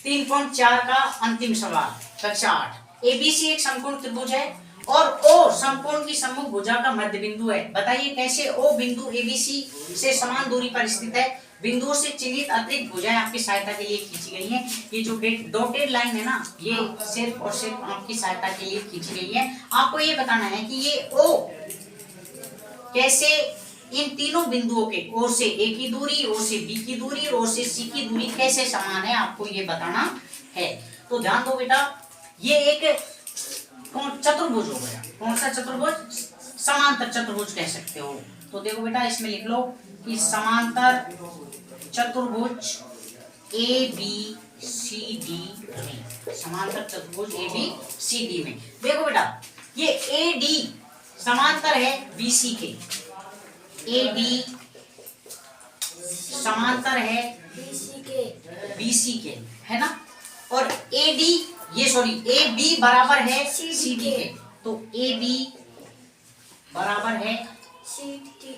3.4 का अंतिम सवाल कक्षा 8। एबीसी एक समकोण त्रिभुज है और ओ समकोण की सम्मुख भुजा का मध्य बिंदु है। बताइए कैसे ओ बिंदु एबीसी से समान दूरी पर स्थित है। बिंदुओं से चिन्हित अतिरिक्त भुजाएं आपकी सहायता के लिए खींची गई हैं। ये जो डॉटेड लाइन है ना, ये सिर्फ और सिर्फ आपकी सहायता के लिए खींची गई है। आपको ये बताना है कि ये ओ कैसे इन तीनों बिंदुओं के ओ से ए की दूरी, ओ से बी की दूरी और ओ से सी की दूरी कैसे समान है, आपको ये बताना है। तो ध्यान दो बेटा, ये एक चतुर्भुज हो गया। कौन सा चतुर्भुज? समांतर चतुर्भुज कह सकते हो। तो देखो बेटा, इसमें लिख लो कि समांतर चतुर्भुज ए बी सी डी में, समांतर चतुर्भुज ए बी सी डी में। देखो बेटा, ये ए डी समांतर है बीसी के, ए डी समांतर है बीसी के, है ना। और ए डी ए बी बराबर है सी डी के, तो ए बी बराबर है सी डी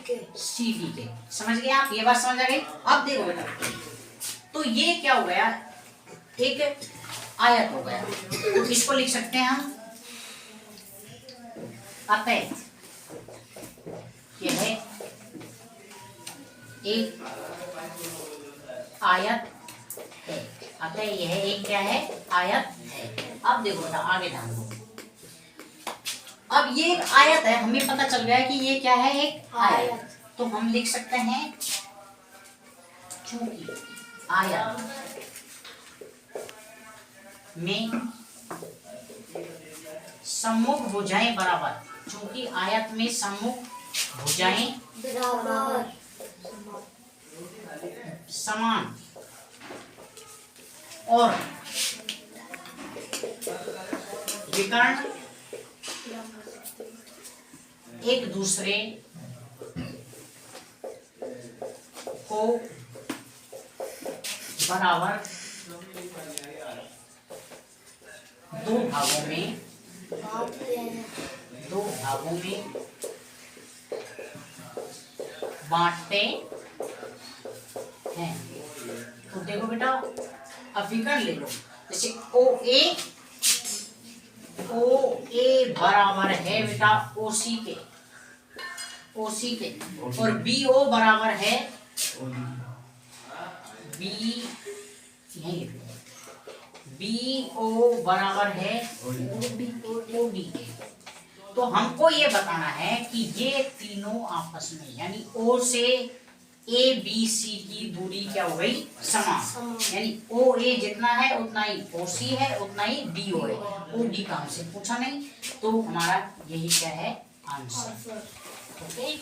के। समझ गए आप? ये बात समझ आ गई? अब देखो बेटा, तो ये क्या हो गया, एक आयत हो गया। तो इसको लिख सकते हैं हम अतः यह एक आयत है। अतः यह एक क्या है? आयत है। अब देखो बेटा, आगे ध्यान दो। अब ये एक आयत है, हमें पता चल गया कि ये क्या है? एक आयत। तो हम लिख सकते हैं चूंकि आयत में सम्मुख भुजाएं बराबर, चूंकि आयत में सम्मुख भुजाएं बराबर समान और विकर्ण एक दूसरे को बराबर दो भागों में बांटते हैं। तो देखो बेटा, अब विकर्ण ले लो। जैसे ओ ए बराबर है बेटा ओसी के, और बी ओ बराबर है बी ओ बराबर है ओडी के। तो हमको ये बताना है कि ये तीनों आपस में, यानी ओ से ए बी सी की दूरी क्या हो गई? समान। यानी ओ ए जितना है उतना ही ओ सी है, उतना ही बी ओ है। ओ डी का हमसे पूछा नहीं, तो हमारा यही क्या है? आंसर। ओके।